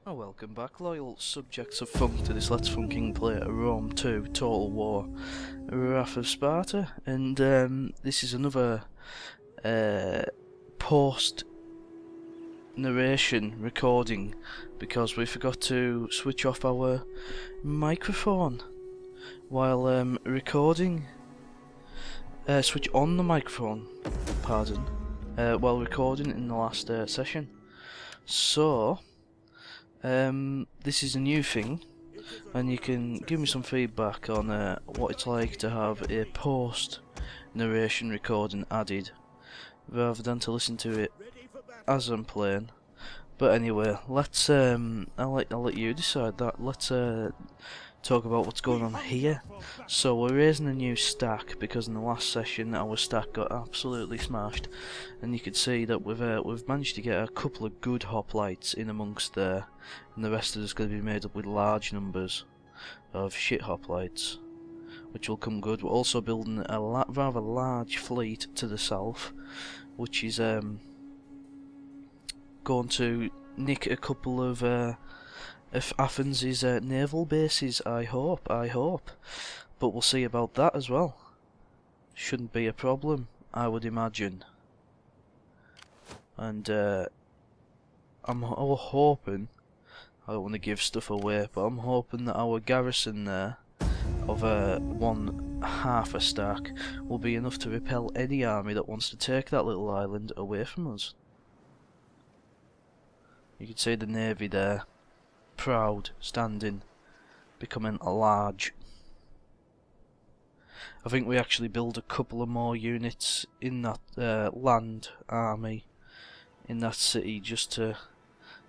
Welcome back, loyal subjects of funk, to this Let's Funking play Rome 2 Total War Wrath of Sparta, and this is another post narration recording because we forgot to switch off our microphone while recording. Switch on the microphone, pardon, while recording in the last session. So this is a new thing, and you can give me some feedback on what it's like to have a post narration recording added rather than to listen to it as I'm playing. But anyway, let's I'll let you decide that. Let's talk about what's going on here. So we're raising a new stack because in the last session our stack got absolutely smashed, and you can see that we've managed to get a couple of good hoplites in amongst there, and the rest of it's going to be made up with large numbers of shit hoplites, which will come good. We're also building a rather large fleet to the south, which is going to nick a couple of Athens' naval bases, I hope, but we'll see about that as well. Shouldn't be a problem, I would imagine. And I'm hoping, I don't want to give stuff away, but I'm hoping that our garrison there of one half a stack will be enough to repel any army that wants to take that little island away from us. You can see the navy there, proud, standing, becoming large. I think we actually build a couple of more units in that land army in that city just to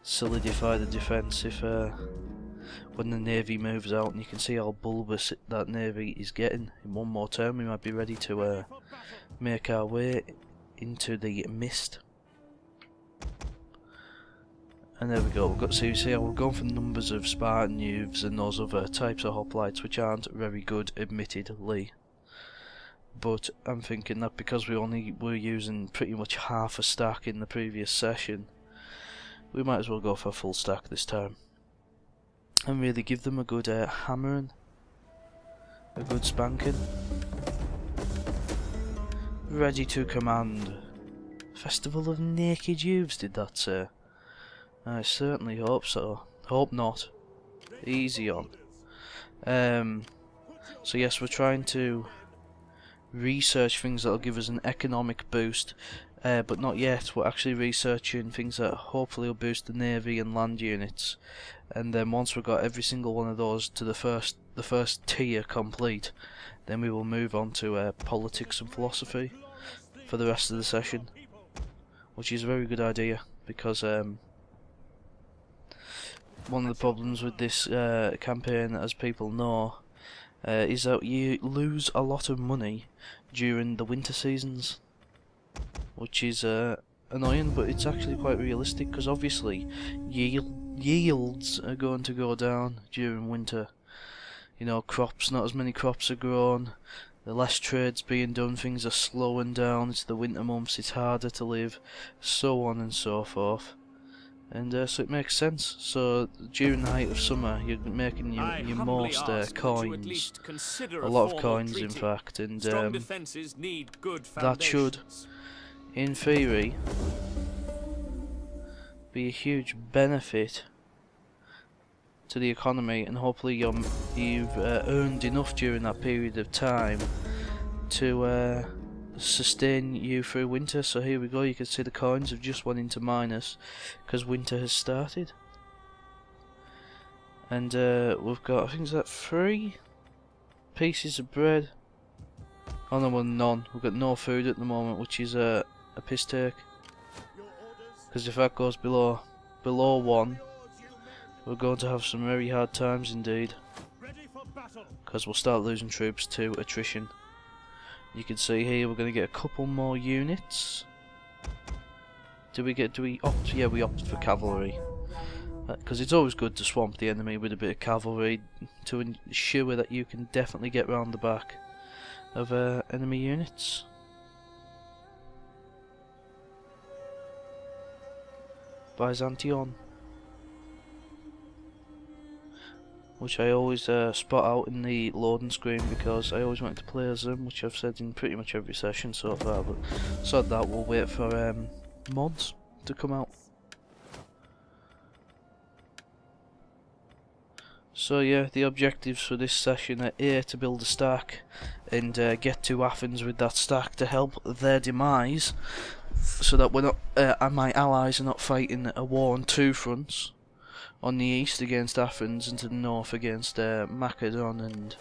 solidify the defence if when the navy moves out. And you can see how bulbous that navy is getting. In one more turn we might be ready to make our way into the mist. And there we go, we've got to see how we're going for numbers of Spartan youths and those other types of hoplites which aren't very good, admittedly. But I'm thinking that because we only were using pretty much half a stack in the previous session, we might as well go for a full stack this time. And really give them a good hammering, a good spanking. Ready to command. Festival of Naked Youths, did that say? I certainly hope so. Hope not. Easy on. So yes, we're trying to research things that'll give us an economic boost, but not yet. We're actually researching things that hopefully will boost the navy and land units. And then once we've got every single one of those to the first tier complete, then we will move on to politics and philosophy for the rest of the session, which is a very good idea because one of the problems with this campaign, as people know, is that you lose a lot of money during the winter seasons, which is annoying, but it's actually quite realistic because obviously yields are going to go down during winter. You know, not as many crops are grown, the less trade's being done, things are slowing down, it's the winter months, it's harder to live, so on and so forth. And so it makes sense. So during the height of summer, you're making your most coins, a lot of coins in fact, and that should, in theory, be a huge benefit to the economy, and hopefully you've earned enough during that period of time to sustain you through winter. So here we go, you can see the coins have just went into minus because winter has started. And we've got, I think it's that 3 pieces of bread. Oh no, well, none. We've got no food at the moment, which is a piss take, because if that goes below 1, we're going to have some very hard times indeed, because we'll start losing troops to attrition. You can see here we're going to get a couple more units. Do we opt? Yeah, we opt for cavalry, because it's always good to swamp the enemy with a bit of cavalry to ensure that you can definitely get round the back of enemy units. Byzantion. which I always spot out in the loading screen because I always wanted to play as them, which I've said in pretty much every session so far, but so that we'll wait for mods to come out. So yeah, the objectives for this session are A, to build a stack and get to Athens with that stack to help their demise, so that we're not, my allies are not fighting a war on two fronts. On the east against Athens and to the north against Macedon and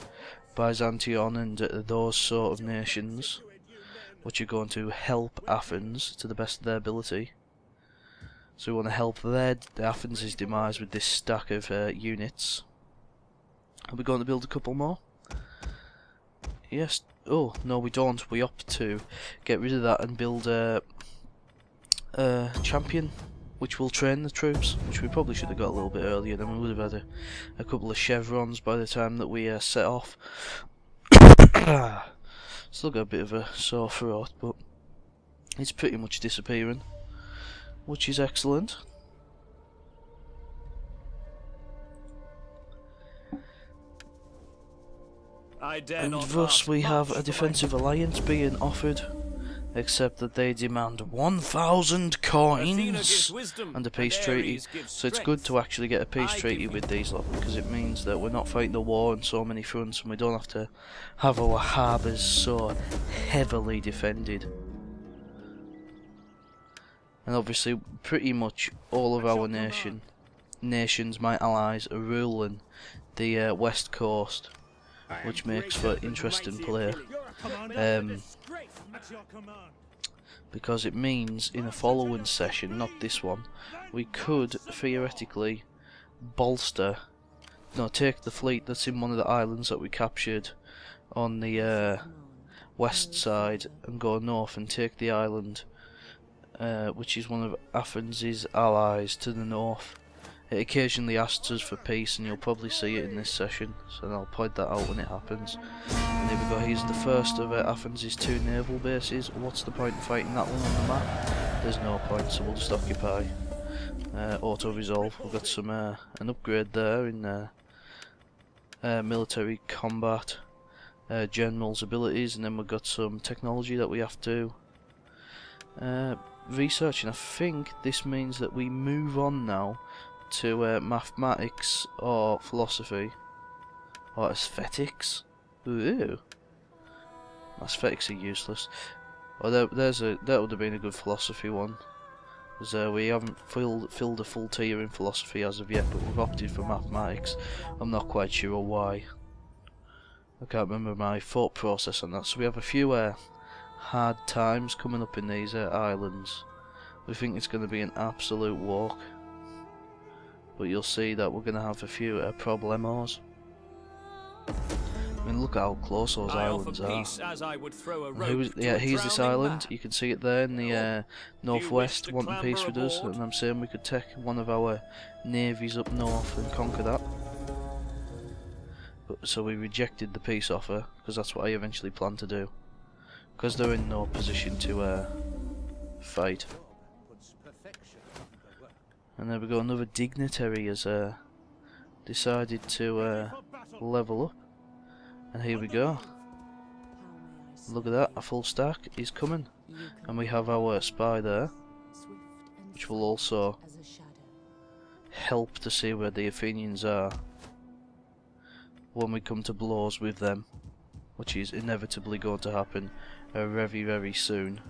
Byzantion and those sort of nations, which are going to help Athens to the best of their ability. So we want to help Athens' demise with this stack of units. Are we going to build a couple more? Yes. Oh, no we don't. We opt to get rid of that and build a champion, which will train the troops, which we probably should have got a little bit earlier. Then we would have had a couple of chevrons by the time that we set off. Still got a bit of a sore throat, but it's pretty much disappearing, which is excellent. And thus we have a defensive alliance being offered, except that they demand 1,000 coins and a peace treaty. So it's good to actually get a peace treaty with these lot, because it means that we're not fighting the war on so many fronts and we don't have to have our harbours so heavily defended. And obviously pretty much all of our nations, my allies, are ruling the west coast, which makes for interesting play. Because it means in a following session, not this one, we could theoretically take the fleet that's in one of the islands that we captured on the west side and go north and take the island, which is one of Athens' allies to the north. It occasionally asks us for peace, and you'll probably see it in this session, so I'll point that out when it happens. And here we go, here's the first of Athens' 2 naval bases. What's the point in fighting that one on the map? There's no point, so we'll just occupy. Auto-resolve, we've got some an upgrade there in military combat, general's abilities, and then we've got some technology that we have to research, and I think this means that we move on now to mathematics or philosophy or aesthetics. Ooh, aesthetics are useless. Oh, that would have been a good philosophy one, because we haven't filled a full tier in philosophy as of yet, but we've opted for mathematics. I'm not quite sure why. I can't remember my thought process on that. So we have a few hard times coming up in these islands. We think it's going to be an absolute walk, but you'll see that we're going to have a few problemos. I mean, look at how close those islands are. Here's this island. You can see it there in the northwest, wanting peace with us, and I'm saying we could take one of our navies up north and conquer that. But, so we rejected the peace offer, because that's what I eventually planned to do, because they're in no position to fight. And there we go, another dignitary has decided to level up. And here we go. Look at that, a full stack is coming. And we have our spy there, which will also help to see where the Athenians are when we come to blows with them, which is inevitably going to happen very, very soon.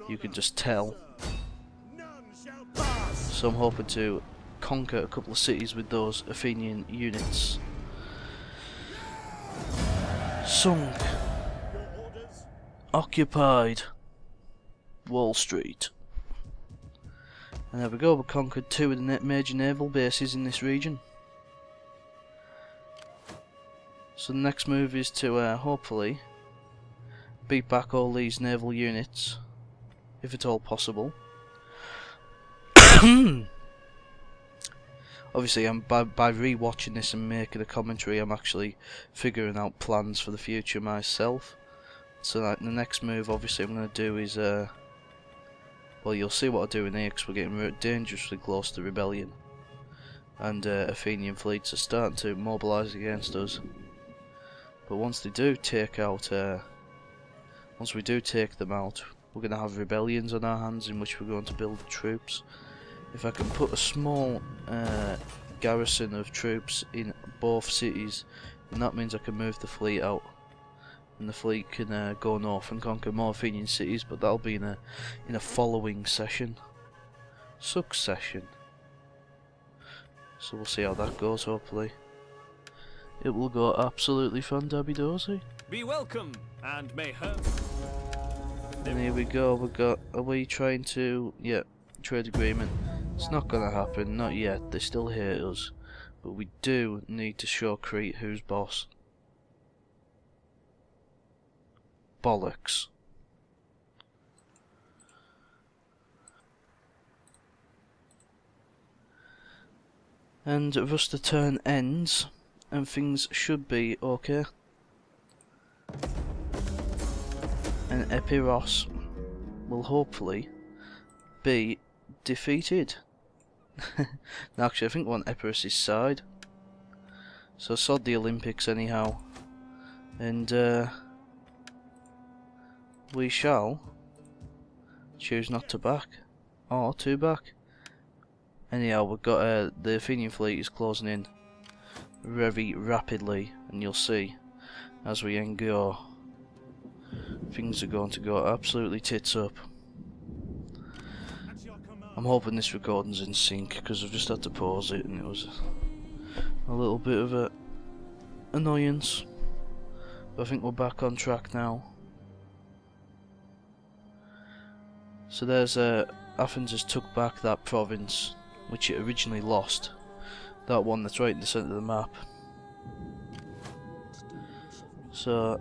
You can just tell. So I'm hoping to conquer a couple of cities with those Athenian units. Sunk. Occupied. Wall Street. And there we go, we've conquered 2 of the major naval bases in this region. So the next move is to hopefully beat back all these naval units, if at all possible. Obviously, by re-watching this and making a commentary, I'm actually figuring out plans for the future myself. So like, the next move, obviously, I'm going to do is, well, you'll see what I do in here, because we're getting dangerously close to rebellion. and Athenian fleets are starting to mobilise against us. But once they do take out, once we do take them out, we're going to have rebellions on our hands in which we're going to build troops. If I can put a small garrison of troops in both cities, then that means I can move the fleet out, and the fleet can go north and conquer more Athenian cities. But that'll be in a following session, succession. So we'll see how that goes. Hopefully, it will go absolutely fun-dabby-dozy. Be welcome, and may her. And here we go. We got. Are we trying to? Yeah, trade agreement. It's not gonna happen. Not yet. They still hate us, but we do need to show Crete who's boss. Bollocks. And thus the turn ends, and things should be okay. And Epiros will hopefully be defeated. Now, actually, I think we're on Epirus' side. So sod the Olympics anyhow. And we shall choose not to back, or to back. Anyhow, we've got the Athenian fleet is closing in very rapidly, and you'll see as we endure, things are going to go absolutely tits up. I'm hoping this recording's in sync, because I've just had to pause it and it was a little bit of a annoyance. But I think we're back on track now. So there's Athens has took back that province which it originally lost. That one that's right in the centre of the map. So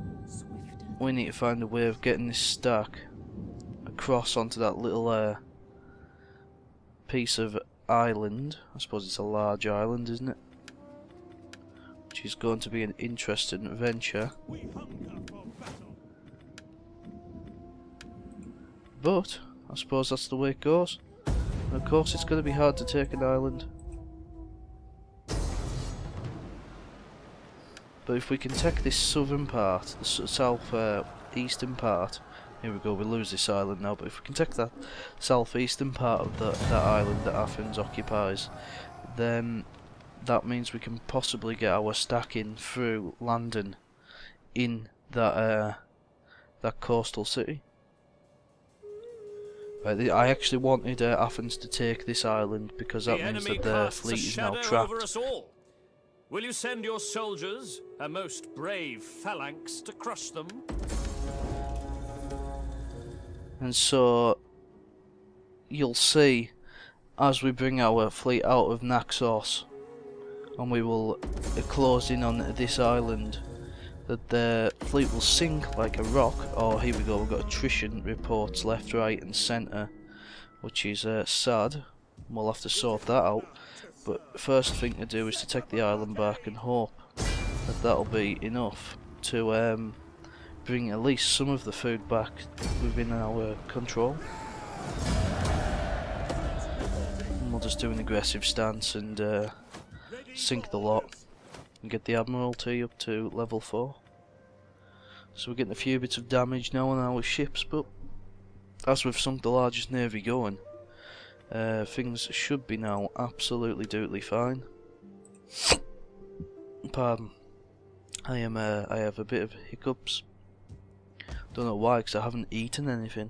we need to find a way of getting this stack across onto that little piece of island. I suppose it's a large island, isn't it? Which is going to be an interesting adventure. But I suppose that's the way it goes. And of course it's going to be hard to take an island. But if we can take this southern part, the south eastern part, here we go, we lose this island now, but if we can take that southeastern part of that island that Athens occupies, then that means we can possibly get our stack in through London in that coastal city. Right, I actually wanted Athens to take this island because that means that their fleet is now trapped. Will you send your soldiers, a most brave phalanx, to crush them? And so you'll see as we bring our fleet out of Naxos and we will close in on this island, that the fleet will sink like a rock. Oh, here we go, we've got attrition reports left, right and centre, which is sad. We'll have to sort that out. But first thing to do is to take the island back and hope that that'll be enough to bring at least some of the food back within our control. And we'll just do an aggressive stance and sink the lot and get the Admiralty up to level 4. So we're getting a few bits of damage now on our ships, but as we've sunk the largest navy going, things should be now absolutely doodly fine. Pardon. I have a bit of hiccups. Don't know why, because I haven't eaten anything.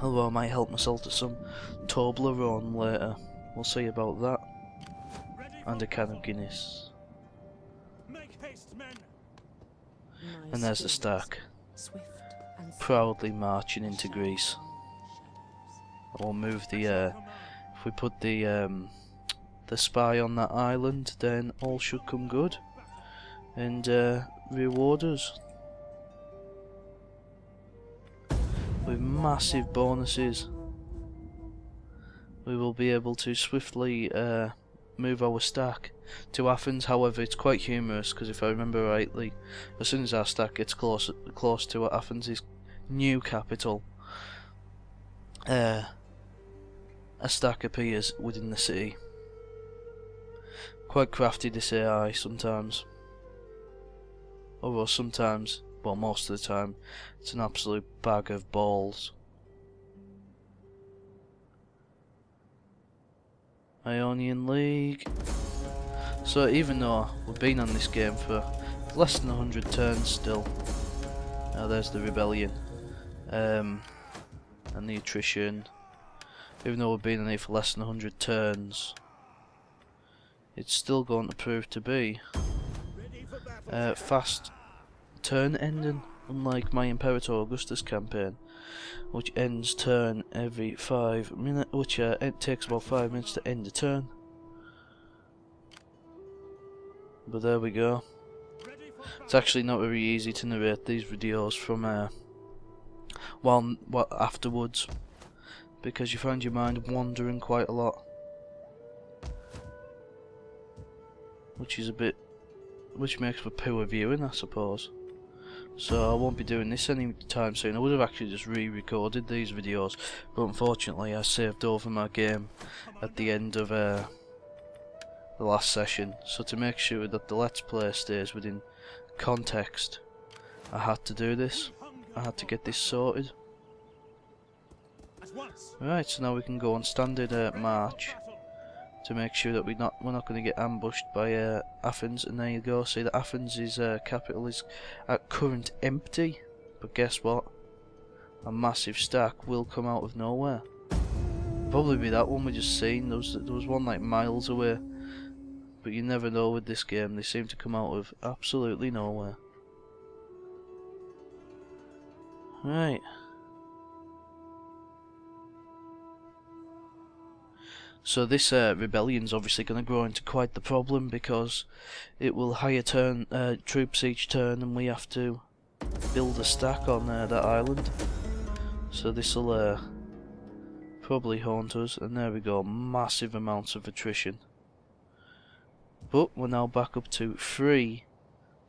Although I might help myself to some Toblerone later. We'll see about that. And a can of Guinness. And there's the stack, proudly marching into Greece. Or move the if we put the spy on that island, then all should come good and reward us with massive bonuses. We will be able to swiftly move our stack to Athens. However, it's quite humorous because if I remember rightly, as soon as our stack gets close to Athens' new capital, a stack appears within the city. Quite crafty, this AI sometimes. Although sometimes, well, most of the time, it's an absolute bag of balls. Ionian League. So even though we've been on this game for less than 100 turns still. Now there's the rebellion. And the attrition. Even though we've been on it for less than 100 turns, it's still going to prove to be fast turn ending, unlike my Imperator Augustus campaign, which ends turn every 5 minutes, which it takes about 5 minutes to end a turn. But there we go. It's actually not very easy to narrate these videos from afterwards, because you find your mind wandering quite a lot, which makes for poor viewing, I suppose. So I won't be doing this anytime soon. I would have actually just re-recorded these videos, but unfortunately I saved over my game at the end of the last session. So to make sure that the Let's Play stays within context, I had to do this. I had to get this sorted. Right, so now we can go on standard march to make sure that we're not going to get ambushed by Athens. And there you go. See that Athens' capital is at current empty, but guess what? A massive stack will come out of nowhere. Probably be that one we just seen. There was one like miles away, but you never know with this game. They seem to come out of absolutely nowhere. Right. So this rebellion's obviously going to grow into quite the problem, because it will hire troops each turn, and we have to build a stack on that island. So this will probably haunt us, and there we go, massive amounts of attrition. But we're now back up to 3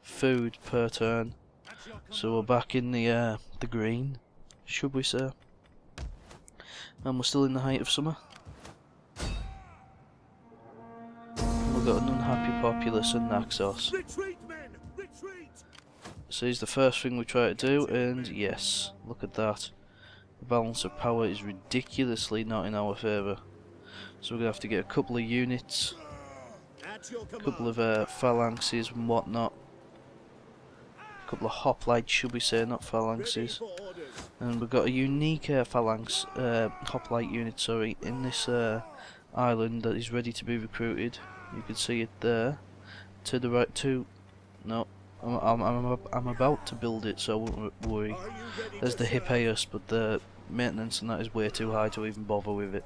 food per turn, so we're back in the green, should we say? And we're still in the height of summer. We've got an unhappy populace in Naxos. Retreat, men! Retreat! So here's the first thing we try to do, and yes, look at that. The balance of power is ridiculously not in our favour. So we're going to have to get a couple of units, a couple of phalanxes and whatnot. A couple of hoplites, should we say, not phalanxes. And we've got a unique phalanx, hoplite unit, sorry, in this island that is ready to be recruited. You can see it there, to the right. No, I'm about to build it, so I won't worry. There's the Hippeus, but the maintenance on that is way too high to even bother with it.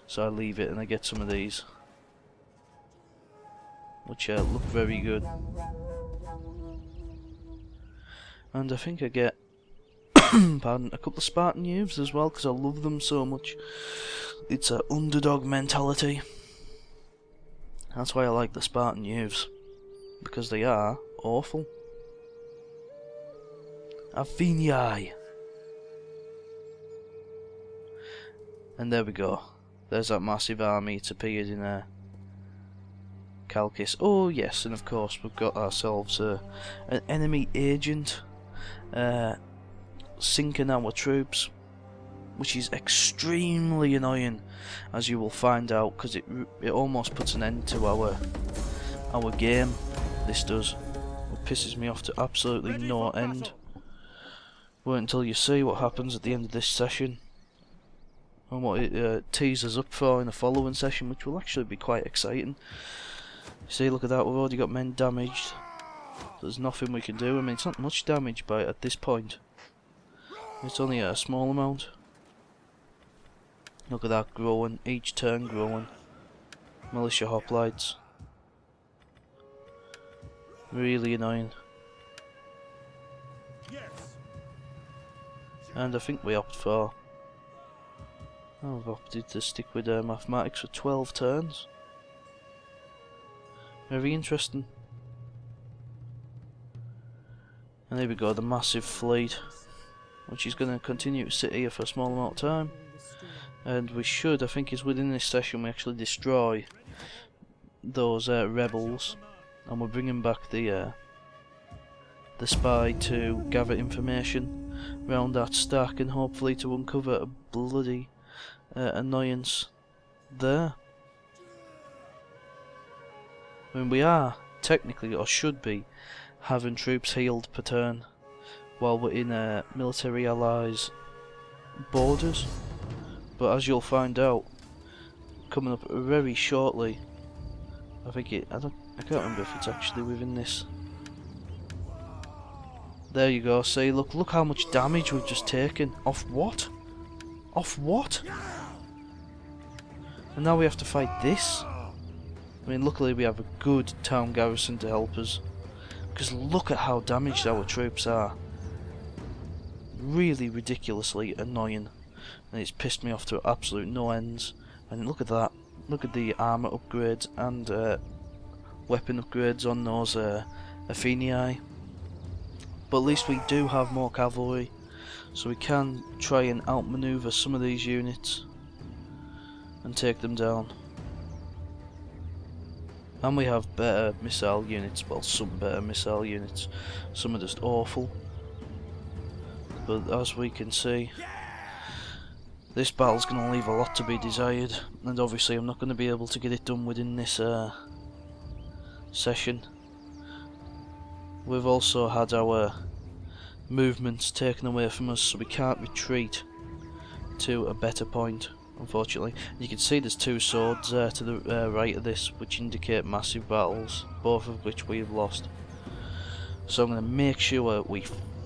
So I leave it and I get some of these, which look very good. And I think I get pardon, a couple of Spartan youths as well, because I love them so much. It's a underdog mentality. That's why I like the Spartan youths, because they are awful. Atheniae. And there we go. There's that massive army. It's appeared in Chalcis. Oh yes, and of course we've got ourselves an enemy agent sinking our troops, which is extremely annoying, as you will find out, because it almost puts an end to our game. This does. It pisses me off to absolutely no end. Wait until you see what happens at the end of this session, and what it teases up for in the following session, which will actually be quite exciting. See, look at that, we've already got men damaged. There's nothing we can do. I mean, it's not much damage at this point. It's only a small amount. Look at that, growing, each turn growing. Militia hoplites. Really annoying. And I think we opt for... Oh, I've opted to stick with mathematics for 12 turns. Very interesting. And there we go, the massive fleet, which is going to continue to sit here for a small amount of time. And we should, I think it's within this session, we actually destroy those rebels, and we're bringing back the spy to gather information around that stack and hopefully to uncover a bloody annoyance there. I mean, we are technically, or should be, having troops healed per turn while we're in military allies' borders, but as you'll find out coming up very shortly, I can't remember if it's actually within this. There you go, see, look how much damage we've just taken. Off what? Off what? And now we have to fight this? I mean, luckily we have a good town garrison to help us, because look at how damaged our troops are. Really ridiculously annoying, and it's pissed me off to absolute no ends. And look at that, look at the armour upgrades and weapon upgrades on those Athenii. But at least we do have more cavalry, so we can try and outmaneuver some of these units and take them down. And we have better missile units, well, some better missile units, some are just awful. But as we can see, this battle's going to leave a lot to be desired, and obviously I'm not going to be able to get it done within this session. We've also had our movements taken away from us, so we can't retreat to a better point, unfortunately. You can see there's two swords to the right of this, which indicate massive battles, both of which we've lost. So I'm going to make sure we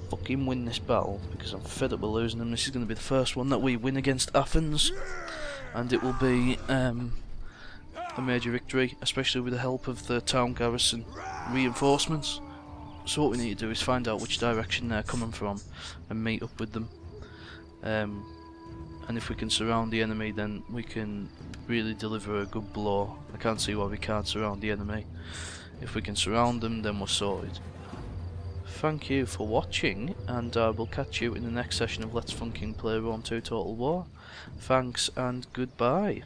fucking win this battle, because I'm fed up with losing them. This is going to be the first one that we win against Athens, and it will be a major victory, especially with the help of the town garrison reinforcements. So what we need to do is find out which direction they're coming from and meet up with them. And if we can surround the enemy, then we can really deliver a good blow. I can't see why we can't surround the enemy. If we can surround them, then we're sorted. Thank you for watching, and I will catch you in the next session of Let's Funking Play Rome 2 Total War. Thanks and goodbye.